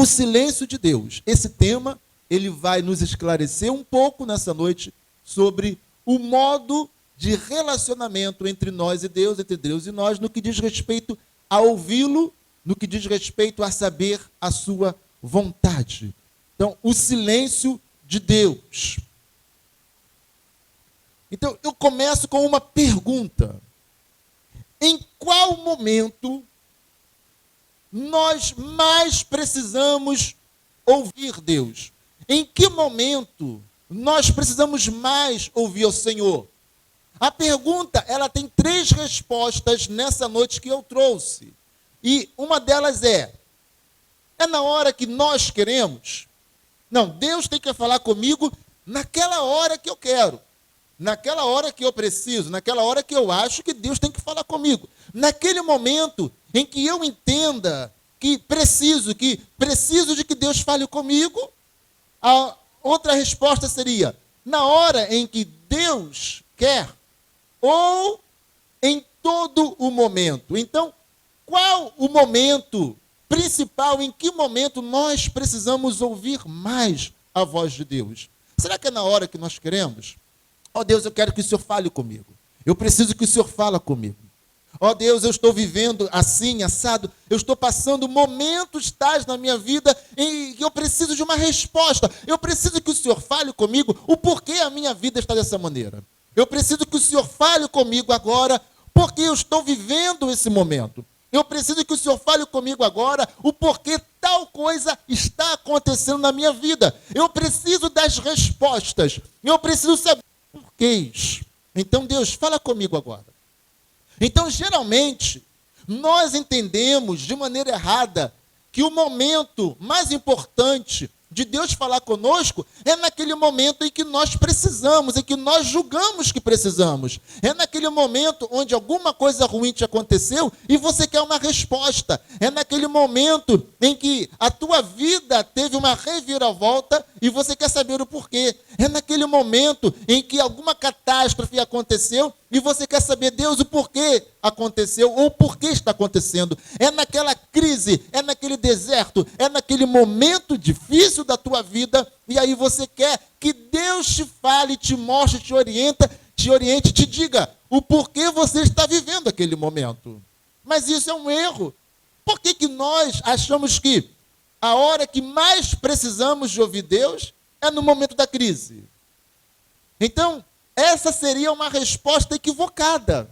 O silêncio de Deus. Esse tema, ele vai nos esclarecer um pouco nessa noite sobre o modo de relacionamento entre nós e Deus, entre Deus e nós, no que diz respeito a ouvi-lo, no que diz respeito a saber a sua vontade. Então, o silêncio de Deus. Então, eu começo com uma pergunta. Em qual momento nós mais precisamos ouvir Deus? Em que momento nós precisamos mais ouvir o Senhor? A pergunta, ela tem 3 respostas nessa noite que eu trouxe. E uma delas é na hora que nós queremos? Não, Deus tem que falar comigo naquela hora que eu quero. Naquela hora que eu preciso, naquela hora que eu acho que Deus tem que falar comigo. Naquele momento em que eu entenda que preciso de que Deus fale comigo, a outra resposta seria, na hora em que Deus quer, ou em todo o momento. Então, qual o momento principal, em que momento nós precisamos ouvir mais a voz de Deus? Será que é na hora que nós queremos? Ó Deus, eu quero que o Senhor fale comigo. Eu preciso que o Senhor fale comigo. Ó Deus, eu estou vivendo assim, assado. Eu estou passando momentos tais na minha vida em que eu preciso de uma resposta. Eu preciso que o Senhor fale comigo o porquê a minha vida está dessa maneira. Eu preciso que o Senhor fale comigo agora porque eu estou vivendo esse momento. Eu preciso que o Senhor fale comigo agora o porquê tal coisa está acontecendo na minha vida. Eu preciso das respostas. Eu preciso saber porquês. Então, Deus, fala comigo agora. Então, geralmente, nós entendemos de maneira errada que o momento mais importante de Deus falar conosco é naquele momento em que nós precisamos, em que nós julgamos que precisamos. É naquele momento onde alguma coisa ruim te aconteceu e você quer uma resposta. É naquele momento em que a tua vida teve uma reviravolta e você quer saber o porquê. É naquele momento em que alguma catástrofe aconteceu e você quer saber, Deus, o porquê aconteceu ou o porquê está acontecendo. É naquela crise, é naquele deserto, é naquele momento difícil da tua vida e aí você quer que Deus te fale, te mostre, te oriente, te diga o porquê você está vivendo aquele momento. Mas isso é um erro. Por que nós achamos que a hora que mais precisamos de ouvir Deus é no momento da crise? Então, essa seria uma resposta equivocada.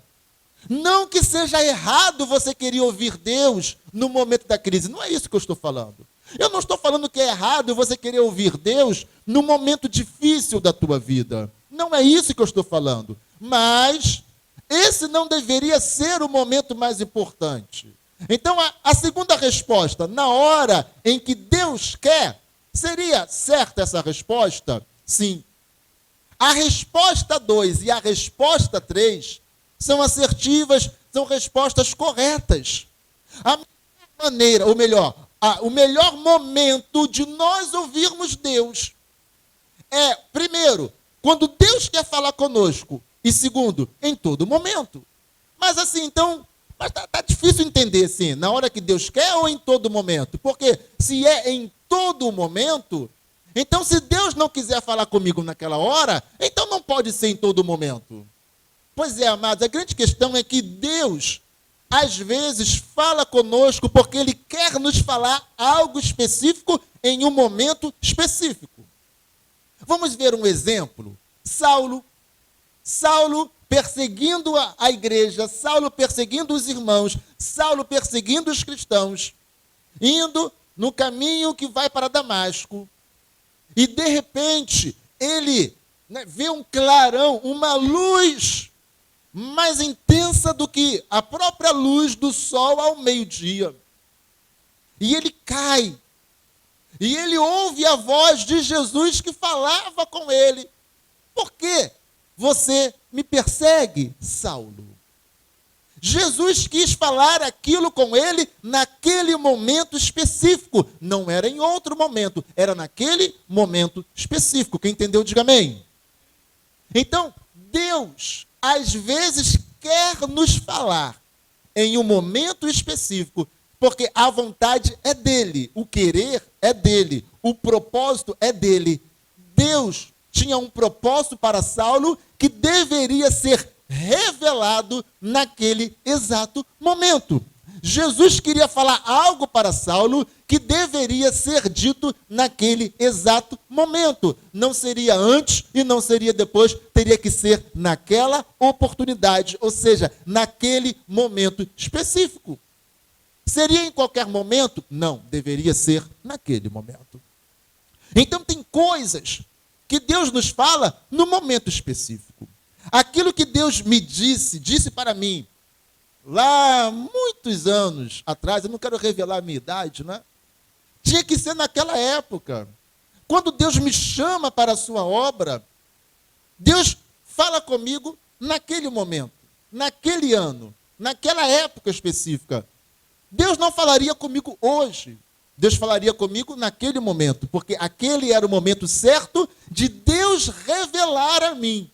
Não que seja errado você querer ouvir Deus no momento da crise. Não é isso que eu estou falando. Eu não estou falando que é errado você querer ouvir Deus no momento difícil da tua vida. Não é isso que eu estou falando. Mas esse não deveria ser o momento mais importante. Então, a segunda resposta, na hora em que Deus quer, seria certa essa resposta? Sim. A resposta 2 e a resposta 3 são assertivas, são respostas corretas. A melhor maneira, ou melhor, o melhor momento de nós ouvirmos Deus é, primeiro, quando Deus quer falar conosco, e segundo, em todo momento. Mas assim, então, tá difícil entender, assim, na hora que Deus quer ou em todo momento? Porque se é em todo momento, então se Deus não quiser falar comigo naquela hora, então não pode ser em todo momento. Pois é, amados, a grande questão é que Deus, às vezes, fala conosco porque Ele quer nos falar algo específico em um momento específico. Vamos ver um exemplo. Saulo perseguindo a igreja, Saulo perseguindo os irmãos, Saulo perseguindo os cristãos, indo no caminho que vai para Damasco. E, de repente, ele vê um clarão, uma luz mais intensa do que a própria luz do sol ao meio-dia. E ele cai. E ele ouve a voz de Jesus que falava com ele. Por quê? Você me persegue, Saulo. Jesus quis falar aquilo com ele naquele momento específico. Não era em outro momento, era naquele momento específico. Quem entendeu, diga amém. Então, Deus, às vezes, quer nos falar em um momento específico, Porque a vontade é dele, o querer é dele, o propósito é dele. Deus tinha um propósito para Saulo que deveria ser revelado naquele exato momento. Jesus queria falar algo para Saulo que deveria ser dito naquele exato momento. Não seria antes e não seria depois, teria que ser naquela oportunidade, ou seja, naquele momento específico. Seria em qualquer momento? Não, deveria ser naquele momento. Então tem coisas que Deus nos fala no momento específico. Aquilo que Deus me disse para mim, lá muitos anos atrás, eu não quero revelar a minha idade, né? Tinha que ser naquela época. Quando Deus me chama para a sua obra, Deus fala comigo naquele momento, naquele ano, naquela época específica. Deus não falaria comigo hoje. Deus falaria comigo naquele momento, porque aquele era o momento certo de Deus revelar a mim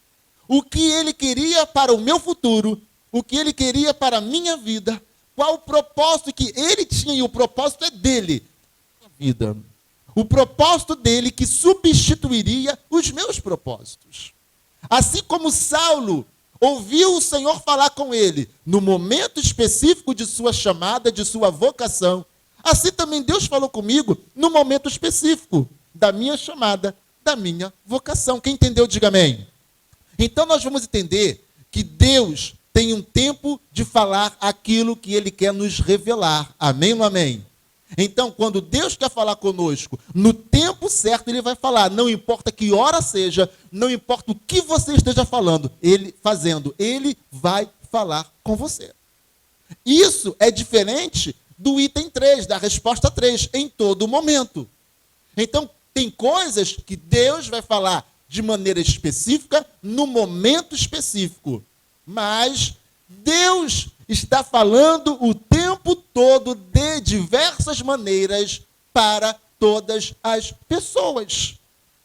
o que Ele queria para o meu futuro, o que Ele queria para a minha vida, qual o propósito que Ele tinha, e o propósito é dele, a vida. O propósito dele que substituiria os meus propósitos. Assim como Saulo ouviu o Senhor falar com ele no momento específico de sua chamada, de sua vocação, assim também Deus falou comigo no momento específico da minha chamada, da minha vocação. Quem entendeu, diga amém. Então nós vamos entender que Deus tem um tempo de falar aquilo que Ele quer nos revelar. Amém ou não amém? Então, quando Deus quer falar conosco, no tempo certo Ele vai falar. Não importa que hora seja, não importa o que você esteja falando, Ele vai falar com você. Isso é diferente do item 3, da resposta 3, em todo momento. Então, tem coisas que Deus vai falar de maneira específica, no momento específico. Mas Deus está falando o tempo todo de diversas maneiras para todas as pessoas.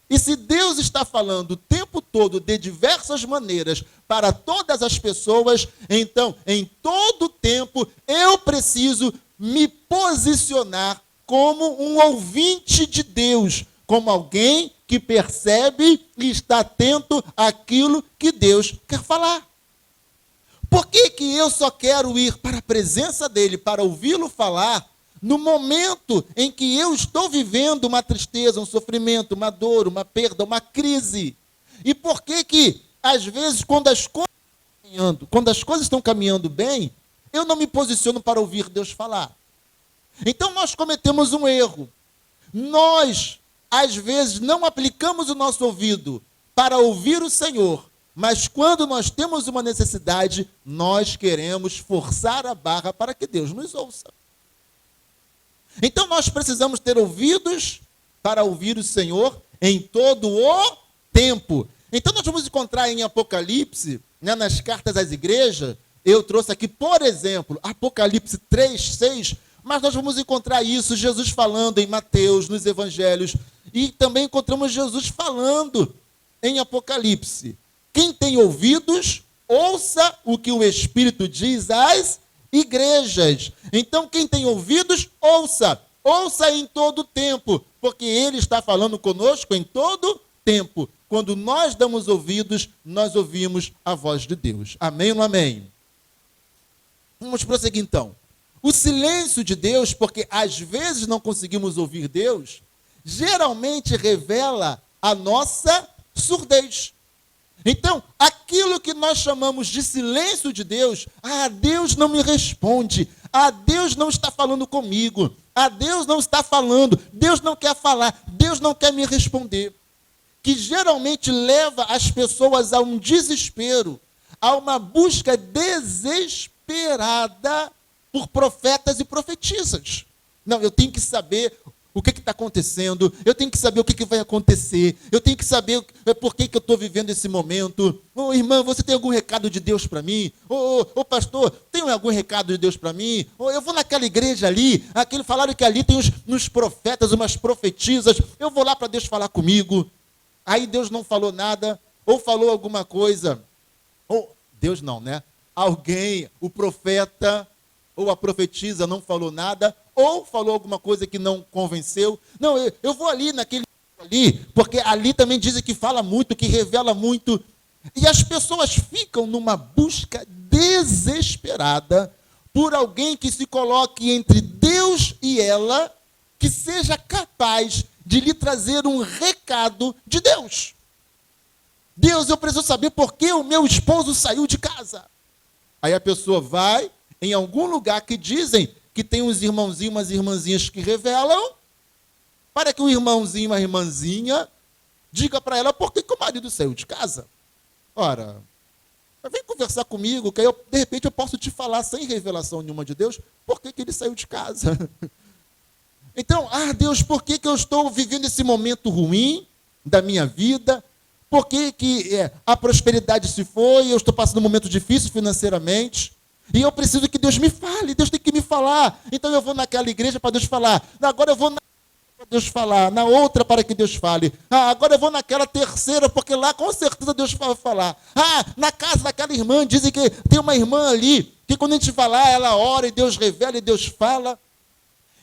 E se Deus está falando o tempo todo de diversas maneiras para todas as pessoas, então, em todo tempo, eu preciso me posicionar como um ouvinte de Deus, como alguém que percebe e está atento àquilo que Deus quer falar. Por que eu só quero ir para a presença dele, para ouvi-lo falar, no momento em que eu estou vivendo uma tristeza, um sofrimento, uma dor, uma perda, uma crise? E por que às vezes, quando as coisas estão caminhando bem, eu não me posiciono para ouvir Deus falar? Então nós cometemos um erro. Nós, às vezes, não aplicamos o nosso ouvido para ouvir o Senhor, mas quando nós temos uma necessidade, nós queremos forçar a barra para que Deus nos ouça. Então nós precisamos ter ouvidos para ouvir o Senhor em todo o tempo. Então nós vamos encontrar em Apocalipse, né, nas cartas às igrejas, eu trouxe aqui, por exemplo, Apocalipse 3, 6, mas nós vamos encontrar isso, Jesus falando em Mateus, nos evangelhos, e também encontramos Jesus falando em Apocalipse. Quem tem ouvidos, ouça o que o Espírito diz às igrejas. Então, quem tem ouvidos, ouça. Ouça em todo tempo, porque Ele está falando conosco em todo tempo. Quando nós damos ouvidos, nós ouvimos a voz de Deus. Amém ou não amém? Vamos prosseguir então. O silêncio de Deus, porque às vezes não conseguimos ouvir Deus, geralmente revela a nossa surdez. Então, aquilo que nós chamamos de silêncio de Deus, Deus não me responde, Deus não está falando comigo, Deus não está falando, Deus não quer falar, Deus não quer me responder, que geralmente leva as pessoas a um desespero, a uma busca desesperada por profetas e profetisas. Não, eu tenho que saber o que está acontecendo, eu tenho que saber o que vai acontecer, eu tenho que saber por que eu estou vivendo esse momento. Irmã, você tem algum recado de Deus para mim? Pastor, tem algum recado de Deus para mim? Eu vou naquela igreja ali, falaram que ali tem uns profetas, umas profetisas, eu vou lá para Deus falar comigo. Aí Deus não falou nada, ou falou alguma coisa, ou Deus não, né? Alguém, o profeta, ou a profetisa não falou nada, ou falou alguma coisa que não convenceu. Não, eu vou ali naquele ali, porque ali também dizem que fala muito, que revela muito. E as pessoas ficam numa busca desesperada por alguém que se coloque entre Deus e ela, que seja capaz de lhe trazer um recado de Deus. Deus, eu preciso saber por que o meu esposo saiu de casa. Aí a pessoa vai em algum lugar que dizem que tem uns irmãozinhos, umas irmãzinhas que revelam, para que o irmãozinho, uma irmãzinha, diga para ela por que o marido saiu de casa. Ora, vem conversar comigo, que aí de repente eu posso te falar, sem revelação nenhuma de Deus, por que ele saiu de casa. Então, Deus, por que eu estou vivendo esse momento ruim da minha vida? Por que a prosperidade se foi, eu estou passando um momento difícil financeiramente, e eu preciso que Deus me fale, Deus tem que me falar. Então eu vou naquela igreja para Deus falar, agora eu vou para Deus falar, na outra para que Deus fale. Agora eu vou naquela terceira, porque lá com certeza Deus vai falar. Na casa daquela irmã, dizem que tem uma irmã ali, que quando a gente falar, ela ora e Deus revela e Deus fala.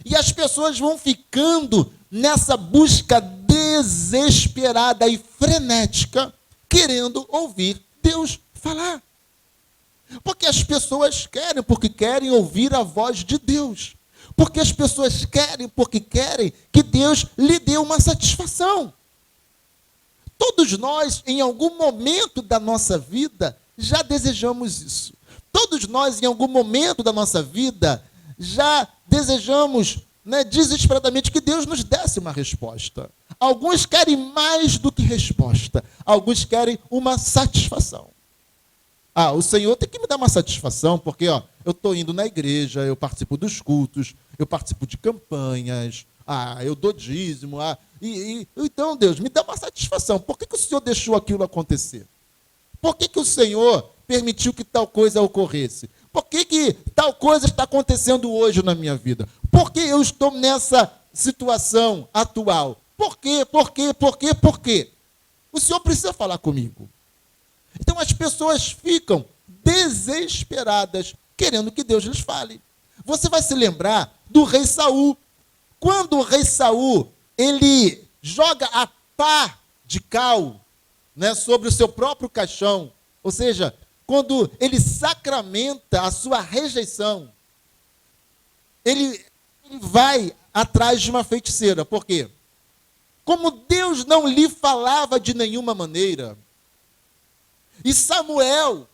E as pessoas vão ficando nessa busca desesperada e frenética, querendo ouvir Deus falar. Porque as pessoas querem, porque querem ouvir a voz de Deus. Porque as pessoas querem, porque querem que Deus lhe dê uma satisfação. Todos nós, em algum momento da nossa vida, já desejamos isso. Todos nós, em algum momento da nossa vida, já desejamos, desesperadamente, que Deus nos desse uma resposta. Alguns querem mais do que resposta. Alguns querem uma satisfação. O Senhor tem que me dar uma satisfação, porque eu estou indo na igreja, eu participo dos cultos, eu participo de campanhas, eu dou dízimo. Então, Deus, me dá uma satisfação. Por que o Senhor deixou aquilo acontecer? Por que o Senhor permitiu que tal coisa ocorresse? Por que tal coisa está acontecendo hoje na minha vida? Por que eu estou nessa situação atual? Por quê? Por quê? Por quê? Por quê? O Senhor precisa falar comigo. Então as pessoas ficam desesperadas, querendo que Deus lhes fale. Você vai se lembrar do rei Saul. Quando o rei Saul, ele joga a pá de cal, sobre o seu próprio caixão, ou seja, quando ele sacramenta a sua rejeição, ele vai atrás de uma feiticeira. Por quê? Como Deus não lhe falava de nenhuma maneira, e Samuel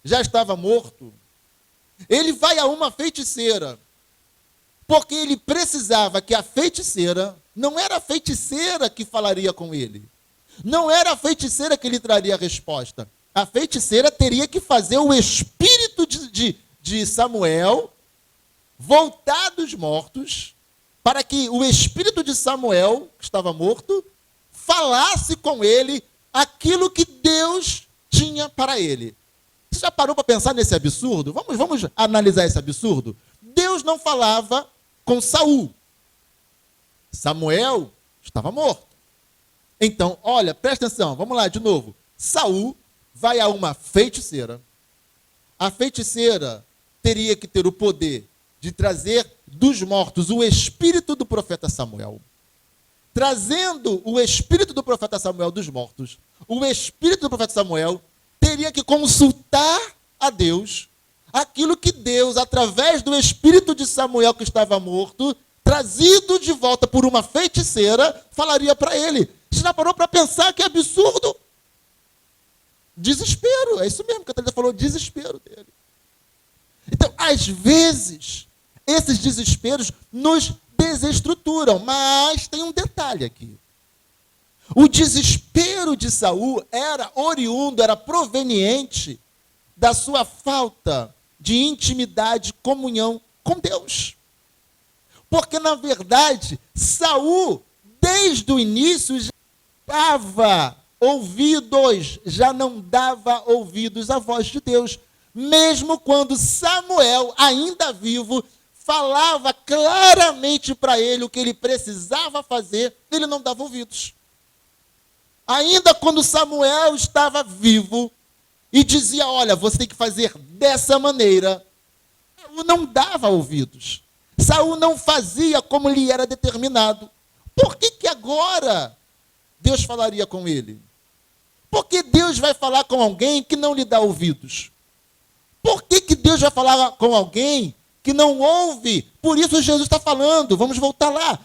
já estava morto, ele vai a uma feiticeira, porque ele precisava que a feiticeira, não era a feiticeira que falaria com ele, não era a feiticeira que lhe traria a resposta, a feiticeira teria que fazer o espírito de Samuel voltar dos mortos, para que o espírito de Samuel, que estava morto, falasse com ele aquilo que Deus tinha para ele. Você já parou para pensar nesse absurdo? Vamos analisar esse absurdo? Deus não falava com Saul. Samuel estava morto. Então, olha, presta atenção, vamos lá de novo. Saul vai a uma feiticeira. A feiticeira teria que ter o poder de trazer dos mortos o espírito do profeta Samuel. Trazendo o espírito do profeta Samuel dos mortos, o espírito do profeta Samuel teria que consultar a Deus aquilo que Deus, através do espírito de Samuel que estava morto, trazido de volta por uma feiticeira, falaria para ele. Você já parou para pensar que absurdo? Desespero, é isso mesmo que a Thalita falou, desespero dele. Então, às vezes, esses desesperos nos desestruturam, mas tem um detalhe aqui. O desespero de Saul era oriundo, era proveniente da sua falta de intimidade, comunhão com Deus. Porque, na verdade, Saul, desde o início, já não dava ouvidos à voz de Deus. Mesmo quando Samuel, ainda vivo, falava claramente para ele o que ele precisava fazer, ele não dava ouvidos. Ainda quando Samuel estava vivo e dizia, olha, você tem que fazer dessa maneira, Saul não dava ouvidos. Saul não fazia como lhe era determinado. Por que agora Deus falaria com ele? Por que Deus vai falar com alguém que não lhe dá ouvidos? Por que Deus vai falar com alguém que não ouve? Por isso Jesus está falando, vamos voltar lá.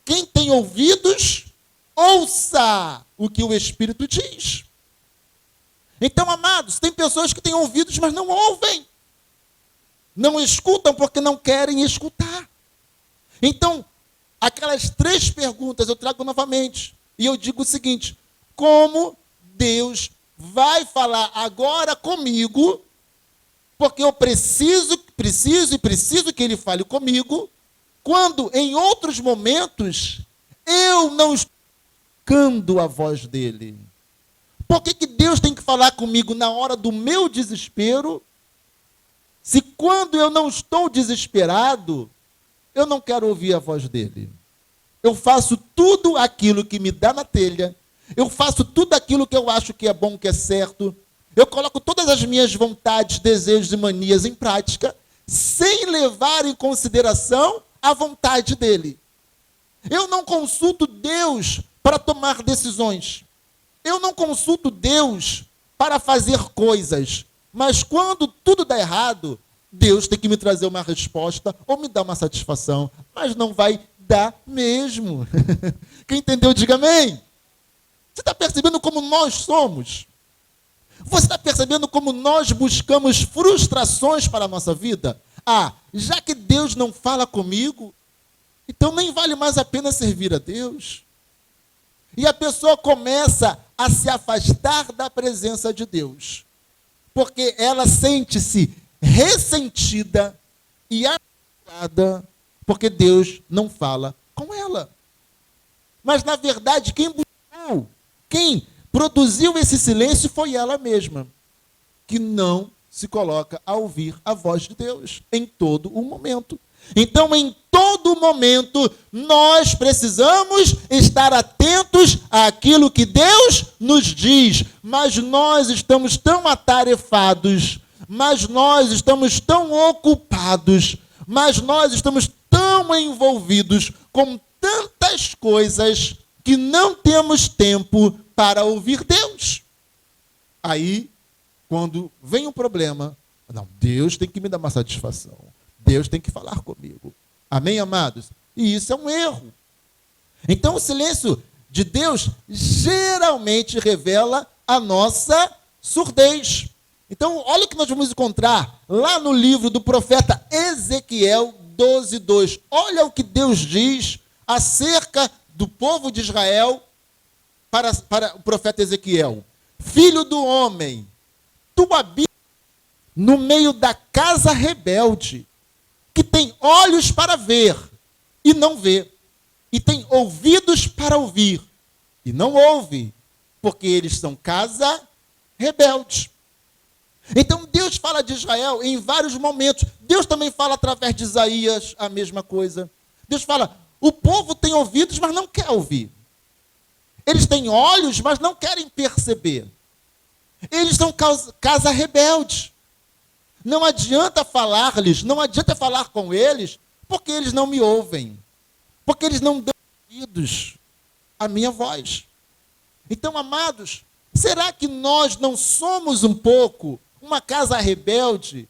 Quem tem ouvidos, ouça o que o Espírito diz. Então, amados, tem pessoas que têm ouvidos, mas não ouvem. Não escutam porque não querem escutar. Então, aquelas 3 perguntas eu trago novamente. E eu digo o seguinte: como Deus vai falar agora comigo, porque eu preciso que Ele fale comigo, quando em outros momentos eu não estou escutando a voz dEle? Por que Deus tem que falar comigo na hora do meu desespero, se quando eu não estou desesperado, eu não quero ouvir a voz dEle? Eu faço tudo aquilo que me dá na telha, eu faço tudo aquilo que eu acho que é bom, que é certo, eu coloco todas as minhas vontades, desejos e manias em prática, sem levar em consideração a vontade dEle. Eu não consulto Deus para tomar decisões. Eu não consulto Deus para fazer coisas. Mas quando tudo dá errado, Deus tem que me trazer uma resposta ou me dar uma satisfação. Mas não vai dar mesmo. Quem entendeu, diga amém. Você está percebendo como nós somos? Você está percebendo como nós buscamos frustrações para a nossa vida? Já que Deus não fala comigo, então nem vale mais a pena servir a Deus. E a pessoa começa a se afastar da presença de Deus, porque ela sente-se ressentida e amargurada, porque Deus não fala com ela. Mas, na verdade, quem produziu esse silêncio foi ela mesma, que não se coloca a ouvir a voz de Deus em todo o momento. Então, em todo momento, nós precisamos estar atentos àquilo que Deus nos diz, mas nós estamos tão atarefados, mas nós estamos tão ocupados, mas nós estamos tão envolvidos com tantas coisas que não temos tempo para ouvir Deus. Aí, quando vem um problema, não, Deus tem que me dar uma satisfação. Deus tem que falar comigo. Amém, amados? E isso é um erro. Então, o silêncio de Deus geralmente revela a nossa surdez. Então, olha o que nós vamos encontrar lá no livro do profeta Ezequiel 12:2. Olha o que Deus diz acerca do povo de Israel para o profeta Ezequiel. Filho do homem, tu habitas no meio da casa rebelde, que tem olhos para ver e não vê, e tem ouvidos para ouvir e não ouve, porque eles são casa rebelde. Então Deus fala de Israel em vários momentos. Deus também fala através de Isaías a mesma coisa. Deus fala, o povo tem ouvidos, mas não quer ouvir. Eles têm olhos, mas não querem perceber. Eles são casa rebelde. Não adianta falar-lhes, não adianta falar com eles, porque eles não me ouvem. Porque eles não dão ouvidos à minha voz. Então, amados, será que nós não somos um pouco uma casa rebelde,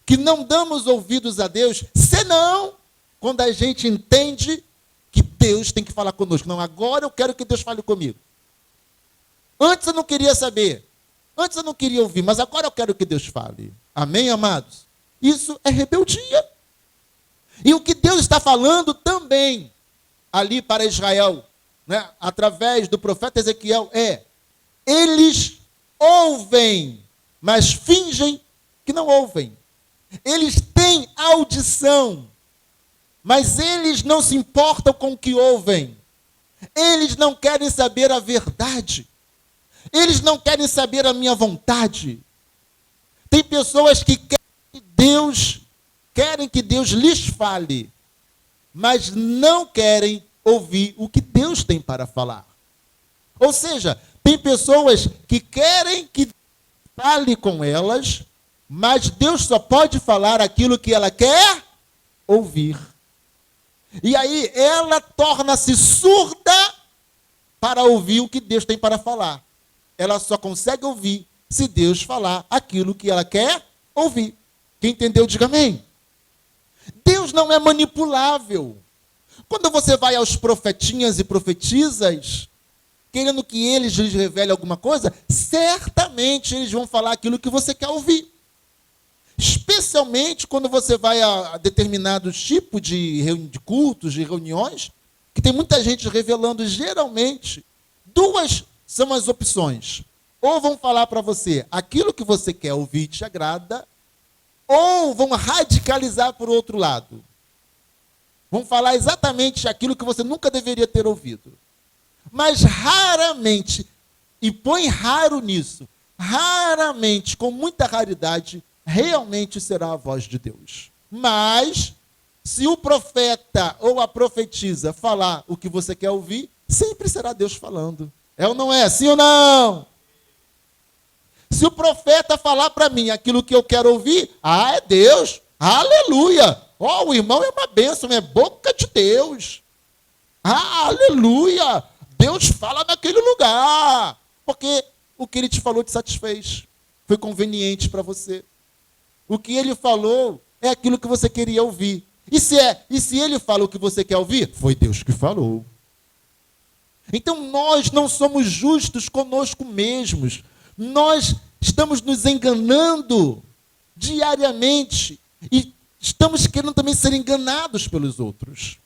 que não damos ouvidos a Deus, senão quando a gente entende que Deus tem que falar conosco? Não, agora eu quero que Deus fale comigo. Antes eu não queria saber, antes eu não queria ouvir, mas agora eu quero que Deus fale. Amém, amados? Isso é rebeldia. E o que Deus está falando também ali para Israel, né, através do profeta Ezequiel, eles ouvem, mas fingem que não ouvem. Eles têm audição, mas eles não se importam com o que ouvem. Eles não querem saber a verdade. Eles não querem saber a minha vontade. Tem pessoas que querem que Deus lhes fale, mas não querem ouvir o que Deus tem para falar. Ou seja, tem pessoas que querem que Deus fale com elas, Mas Deus só pode falar aquilo que ela quer ouvir. E aí ela torna-se surda para ouvir o que Deus tem para falar. Ela só consegue ouvir se Deus falar aquilo que ela quer ouvir. Quem entendeu, diga amém. Deus não é manipulável. Quando você vai aos profetinhas e profetisas, querendo que eles lhes revelem alguma coisa, certamente eles vão falar aquilo que você quer ouvir. Especialmente quando você vai a determinados tipos de cultos, de reuniões, que tem muita gente revelando, geralmente, duas são as opções. Ou vão falar para você aquilo que você quer ouvir e te agrada, ou vão radicalizar por outro lado. Vão falar exatamente aquilo que você nunca deveria ter ouvido. Mas raramente, e põe raro nisso, raramente, com muita raridade, realmente será a voz de Deus. Mas, se o profeta ou a profetisa falar o que você quer ouvir, sempre será Deus falando. É ou não é? Sim ou não? Se o profeta falar para mim aquilo que eu quero ouvir, é Deus. Aleluia. O irmão é uma bênção, é boca de Deus. Aleluia. Deus fala naquele lugar. Porque o que ele te falou te satisfez. Foi conveniente para você. O que ele falou é aquilo que você queria ouvir. E se ele fala o que você quer ouvir, foi Deus que falou. Então nós não somos justos conosco mesmos. Nós estamos nos enganando diariamente e estamos querendo também ser enganados pelos outros.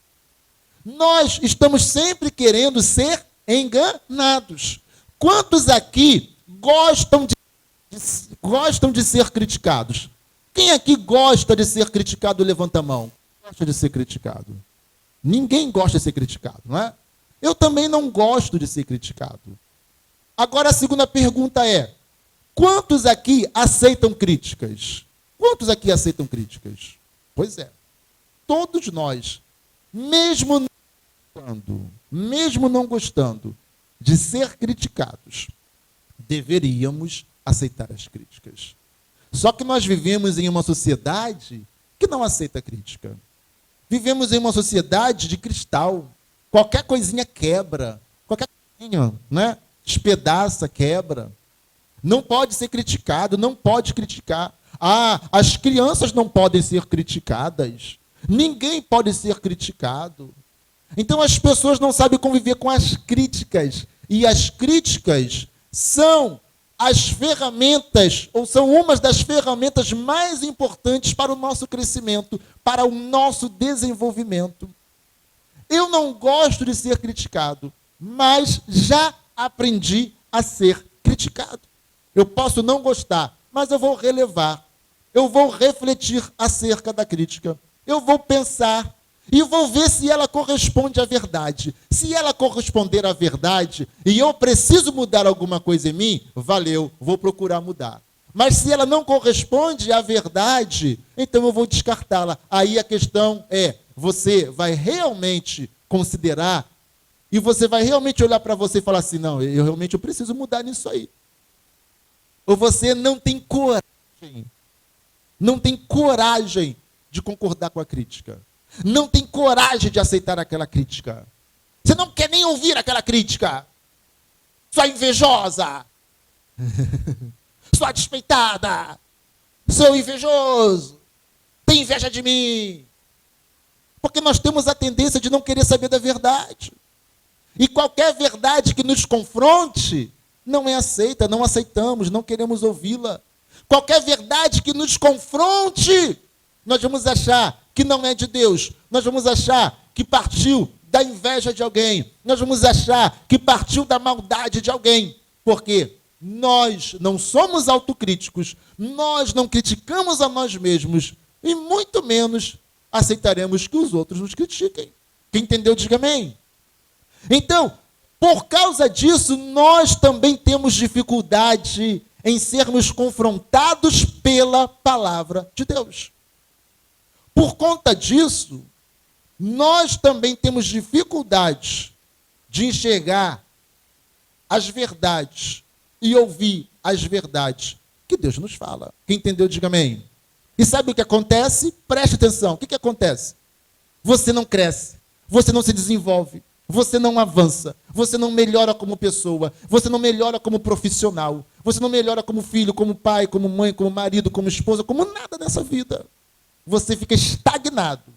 Nós estamos sempre querendo ser enganados. Quantos aqui gostam de ser criticados? Quem aqui gosta de ser criticado, levanta a mão. Gosta de ser criticado. Ninguém gosta de ser criticado, não é? Eu também não gosto de ser criticado. Agora a segunda pergunta é: quantos aqui aceitam críticas? Quantos aqui aceitam críticas? Pois é. Todos nós, mesmo não gostando de ser criticados, deveríamos aceitar as críticas. Só que nós vivemos em uma sociedade que não aceita crítica. Vivemos em uma sociedade de cristal. Qualquer coisinha quebra. Qualquer coisinha, né? Despedaça, quebra. Não pode ser criticado, não pode criticar. As crianças não podem ser criticadas. Ninguém pode ser criticado. Então as pessoas não sabem conviver com as críticas. E as críticas são as ferramentas, ou são umas das ferramentas mais importantes para o nosso crescimento, para o nosso desenvolvimento. Eu não gosto de ser criticado, mas já aprendi a ser criticado. Eu posso não gostar, mas eu vou relevar. Eu vou refletir acerca da crítica. Eu vou pensar e vou ver se ela corresponde à verdade. Se ela corresponder à verdade e eu preciso mudar alguma coisa em mim, valeu, vou procurar mudar. Mas se ela não corresponde à verdade, então eu vou descartá-la. Aí a questão é, você vai realmente considerar e você vai realmente olhar para você e falar assim, não, eu preciso mudar nisso aí. Ou você não tem coragem de concordar com a crítica. Não tem coragem de aceitar aquela crítica. Você não quer nem ouvir aquela crítica. Sua invejosa. Sua despeitada. Sou invejoso. Tem inveja de mim. Porque nós temos a tendência de não querer saber da verdade. E qualquer verdade que nos confronte não é aceita, não aceitamos, não queremos ouvi-la. Qualquer verdade que nos confronte, nós vamos achar que não é de Deus. Nós vamos achar que partiu da inveja de alguém. Nós vamos achar que partiu da maldade de alguém. Porque nós não somos autocríticos, nós não criticamos a nós mesmos e muito menos aceitaremos que os outros nos critiquem. Quem entendeu, diga amém. Então, por causa disso, nós também temos dificuldade em sermos confrontados pela palavra de Deus. Por conta disso, nós também temos dificuldade de enxergar as verdades e ouvir as verdades que Deus nos fala. Quem entendeu, diga amém. E sabe o que acontece? Preste atenção. O que acontece? Você não cresce, você não se desenvolve, você não avança, você não melhora como pessoa, você não melhora como profissional, você não melhora como filho, como pai, como mãe, como marido, como esposa, como nada nessa vida. Você fica estagnado.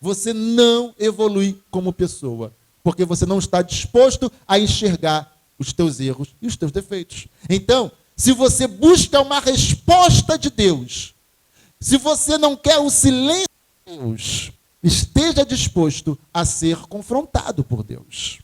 Você não evolui como pessoa, porque você não está disposto a enxergar os teus erros e os teus defeitos. Então, se você busca uma resposta de Deus, se você não quer o silêncio de Deus, esteja disposto a ser confrontado por Deus.